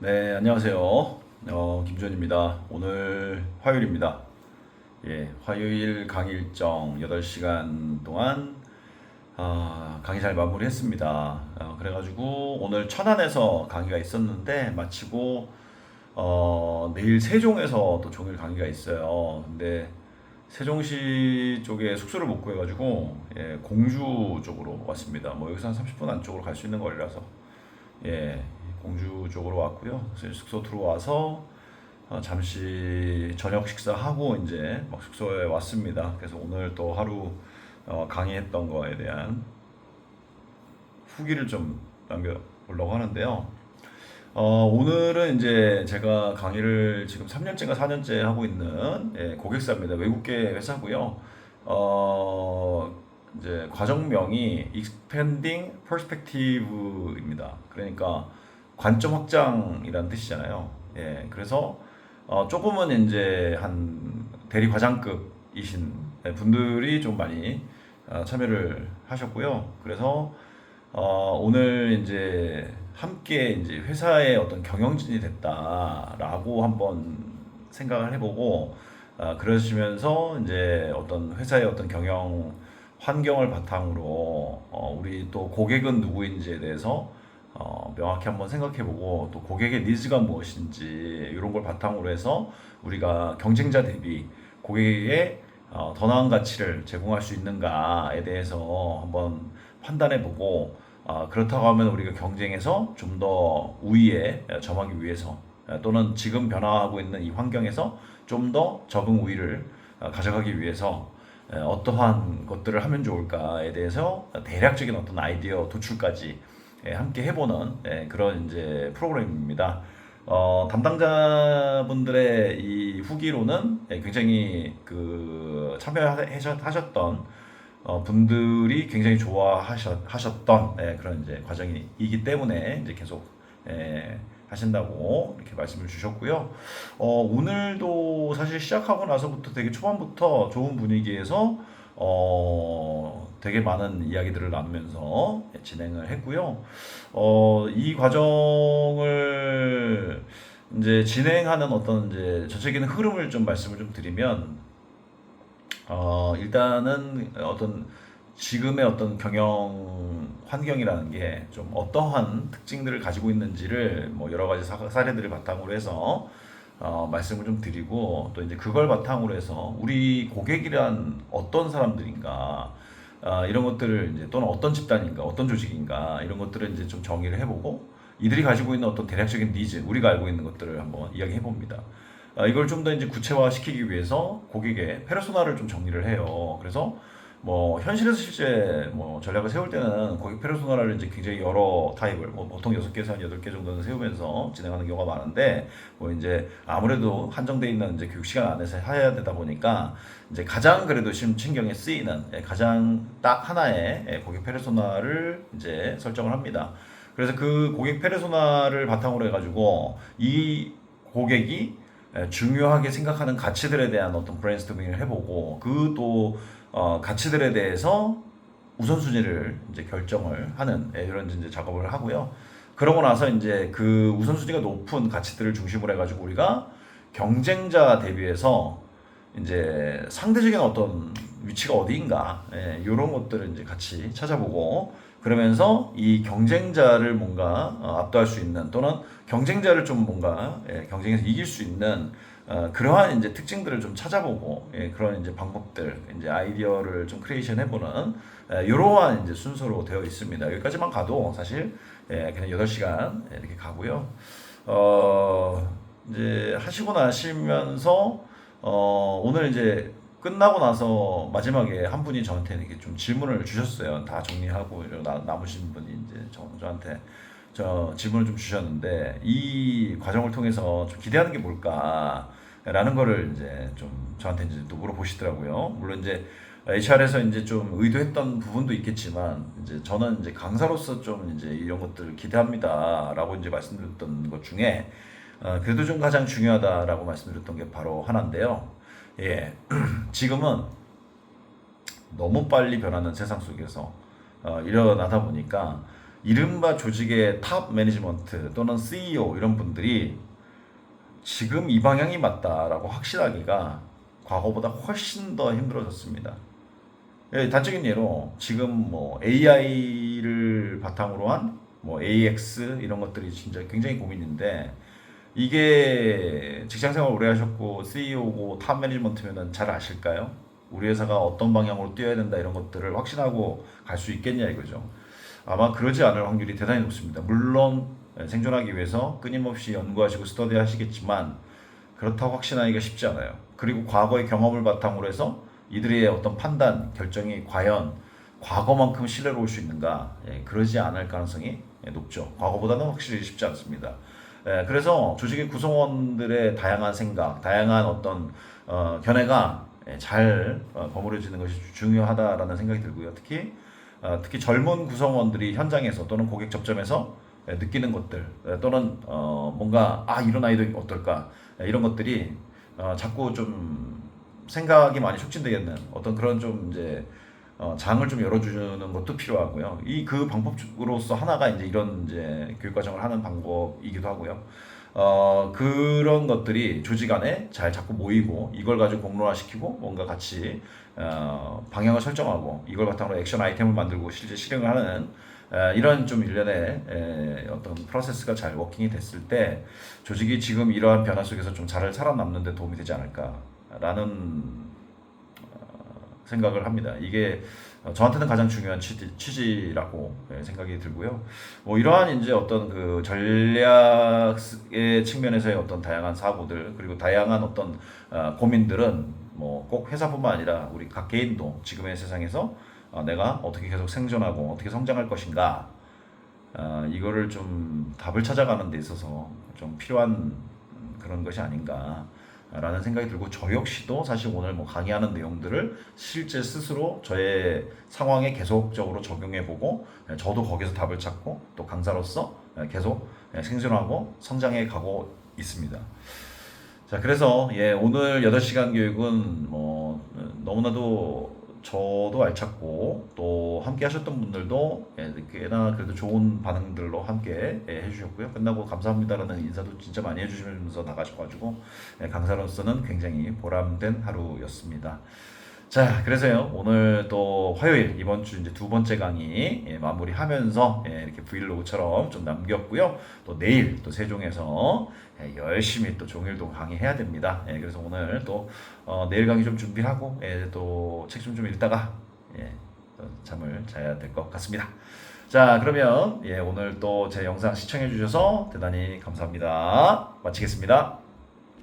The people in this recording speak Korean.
네, 안녕하세요. 김주현입니다. 오늘 화요일입니다. 예, 화요일 강의 일정 8시간 동안 강의 잘 마무리했습니다. 그래가지고 오늘 천안에서 강의가 있었는데 마치고 내일 세종에서 또 종일 강의가 있어요. 근데 세종시 쪽에 숙소를 못 구해가지고 예, 공주 쪽으로 왔습니다. 뭐 여기서 한 30분 안쪽으로 갈 수 있는 거리라서 예, 공주 쪽으로 왔고요. 그래서 숙소 들어와서 잠시 저녁 식사하고 이제 막 숙소에 왔습니다. 그래서 오늘 또 하루 강의했던 거에 대한 후기를 좀 남겨보려고 하는데요. 오늘은 이제 제가 강의를 지금 3년째인가 4년째 하고 있는 예, 고객사입니다. 외국계 회사고요. 이제 과정명이 Expanding Perspective입니다. 그러니까 관점 확장이라는 뜻이잖아요. 예, 그래서 조금은 이제 한 대리 과장급이신 분들이 좀 많이 참여를 하셨고요. 그래서 오늘 이제 함께 이제 회사의 어떤 경영진이 됐다라고 한번 생각을 해보고 그러시면서 이제 어떤 회사의 어떤 경영 환경을 바탕으로 우리 또 고객은 누구인지에 대해서 명확히 한번 생각해보고 또 고객의 니즈가 무엇인지 이런 걸 바탕으로 해서 우리가 경쟁자 대비 고객에게 더 나은 가치를 제공할 수 있는가에 대해서 한번 판단해보고 그렇다고 하면 우리가 경쟁에서 좀 더 우위에 점하기 위해서 또는 지금 변화하고 있는 이 환경에서 좀 더 적응 우위를 가져가기 위해서 어떠한 것들을 하면 좋을까에 대해서 대략적인 어떤 아이디어 도출까지 함께 해보는 그런 이제 프로그램입니다. 담당자분들의 이 후기로는 굉장히 그 참여하셨던 분들이 굉장히 좋아하셨던 그런 이제 과정이기 때문에 이제 계속 하신다고 이렇게 말씀을 주셨고요. 오늘도 사실 시작하고 나서부터 되게 초반부터 좋은 분위기에서 되게 많은 이야기들을 나누면서 진행을 했고요. 이 과정을 이제 진행하는 어떤 이제 전체적인 흐름을 좀 말씀을 좀 드리면 일단은 어떤 지금의 어떤 경영 환경이라는 게 좀 어떠한 특징들을 가지고 있는지를 뭐 여러 가지 사례들을 바탕으로 해서 말씀을 좀 드리고 또 이제 그걸 바탕으로 해서 우리 고객이란 어떤 사람들인가 이런 것들을 이제 또는 어떤 집단인가 어떤 조직인가 이런 것들을 이제 좀 정의를 해보고 이들이 가지고 있는 어떤 대략적인 니즈 우리가 알고 있는 것들을 한번 이야기해 봅니다. 이걸 좀 더 이제 구체화시키기 위해서 고객의 페르소나를 좀 정리를 해요. 그래서 뭐 현실에서 실제 뭐 전략을 세울 때는 고객 페르소나를 이제 굉장히 여러 타입을 뭐 보통 6개에서 한 8개 정도는 세우면서 진행하는 경우가 많은데 뭐 이제 아무래도 한정돼 있는 이제 교육 시간 안에서 해야 되다 보니까 이제 가장 그래도 신경에 쓰이는 가장 딱 하나의 고객 페르소나를 이제 설정을 합니다. 그래서 그 고객 페르소나를 바탕으로 해가지고 이 고객이 중요하게 생각하는 가치들에 대한 어떤 브레인스토밍을 해보고 그 또 가치들에 대해서 우선순위를 이제 결정을 하는 이런 이제 작업을 하고요. 그러고 나서 이제 그 우선순위가 높은 가치들을 중심으로 해가지고 우리가 경쟁자 대비해서 이제 상대적인 어떤 위치가 어디인가 이런 것들을 이제 같이 찾아보고 그러면서 이 경쟁자를 뭔가 압도할 수 있는 또는 경쟁자를 좀 뭔가 경쟁에서 이길 수 있는 그러한 이제 특징들을 좀 찾아보고 그런 이제 방법들 이제 아이디어를 좀 크리에이션 해보는 이러한 이제 순서로 되어 있습니다. 여기까지만 가도 사실 그냥 8시간 이렇게 가고요. 이제 하시고 나시면서 오늘 이제 끝나고 나서 마지막에 한 분이 저한테 이렇게 좀 질문을 주셨어요. 다 정리하고 남으신 분이 이제 저한테 질문을 좀 주셨는데 이 과정을 통해서 좀 기대하는 게 뭘까라는 거를 이제 좀 저한테 이제 또 물어보시더라고요. 물론 이제 HR에서 이제 좀 의도했던 부분도 있겠지만 이제 저는 이제 강사로서 좀 이제 이런 것들을 기대합니다라고 이제 말씀드렸던 것 중에 그래도 좀 가장 중요하다라고 말씀드렸던 게 바로 하나인데요. 예, 지금은 너무 빨리 변하는 세상 속에서 일어나다 보니까 이른바 조직의 탑 매니지먼트 또는 CEO 이런 분들이 지금 이 방향이 맞다라고 확신하기가 과거보다 훨씬 더 힘들어졌습니다. 예, 단적인 예로 지금 뭐 AI를 바탕으로 한 뭐 AX 이런 것들이 진짜 굉장히 고민인데 이게 직장 생활 오래 하셨고 CEO고 탑 매니지먼트면은 잘 아실까요? 우리 회사가 어떤 방향으로 뛰어야 된다 이런 것들을 확신하고 갈 수 있겠냐 이거죠. 아마 그러지 않을 확률이 대단히 높습니다. 물론 생존하기 위해서 끊임없이 연구하시고 스터디 하시겠지만 그렇다고 확신하기가 쉽지 않아요. 그리고 과거의 경험을 바탕으로 해서 이들의 어떤 판단, 결정이 과연 과거만큼 신뢰로울 수 있는가? 예, 그러지 않을 가능성이 높죠. 과거보다는 확실히 쉽지 않습니다. 예, 그래서 조직의 구성원들의 다양한 생각, 다양한 어떤 견해가 잘 버무려지는 것이 중요하다라는 생각이 들고요. 특히 젊은 구성원들이 현장에서 또는 고객 접점에서 느끼는 것들 또는 뭔가 이런 아이도 어떨까 이런 것들이 자꾸 좀 생각이 많이 촉진되겠는 어떤 그런 좀 이제 장을 좀 열어주는 것도 필요하고요. 그 방법으로서 하나가 이제 이런 이제 교육 과정을 하는 방법이기도 하고요. 그런 것들이 조직 안에 잘 자꾸 모이고 이걸 가지고 공론화시키고 뭔가 같이 방향을 설정하고 이걸 바탕으로 액션 아이템을 만들고 실제 실행을 하는 이런 좀 일련의 어떤 프로세스가 잘 워킹이 됐을 때 조직이 지금 이러한 변화 속에서 좀 잘 살아남는 데 도움이 되지 않을까라는 생각을 합니다. 이게 저한테는 가장 중요한 취지라고 생각이 들고요. 뭐 이러한 이제 어떤 그 전략의 측면에서의 어떤 다양한 사고들 그리고 다양한 어떤 고민들은 뭐 꼭 회사뿐만 아니라 우리 각 개인도 지금의 세상에서 내가 어떻게 계속 생존하고 어떻게 성장할 것인가 이거를 좀 답을 찾아가는 데 있어서 좀 필요한 그런 것이 아닌가. 라는 생각이 들고 저 역시도 사실 오늘 뭐 강의하는 내용들을 실제 스스로 저의 상황에 계속적으로 적용해보고 저도 거기서 답을 찾고 또 강사로서 계속 생존하고 성장해 가고 있습니다. 자, 그래서 오늘 8시간 교육은 뭐 너무나도 저도 알찼고 또 함께 하셨던 분들도 꽤나 그래도 좋은 반응들로 함께 해주셨고요. 끝나고 감사합니다라는 인사도 진짜 많이 해주시면서 나가셔가지고 강사로서는 굉장히 보람된 하루였습니다. 자, 그래서요, 오늘 또 화요일, 이번 주 이제 두 번째 강의 마무리하면서 이렇게 브이로그처럼 좀 남겼고요. 또 내일 또 세종에서 열심히 또 종일도 강의해야 됩니다. 그래서 오늘 또 내일 강의 좀 준비하고 또 책 좀 읽다가 또 잠을 자야 될 것 같습니다. 자, 그러면 오늘 또 제 영상 시청해 주셔서 대단히 감사합니다. 마치겠습니다.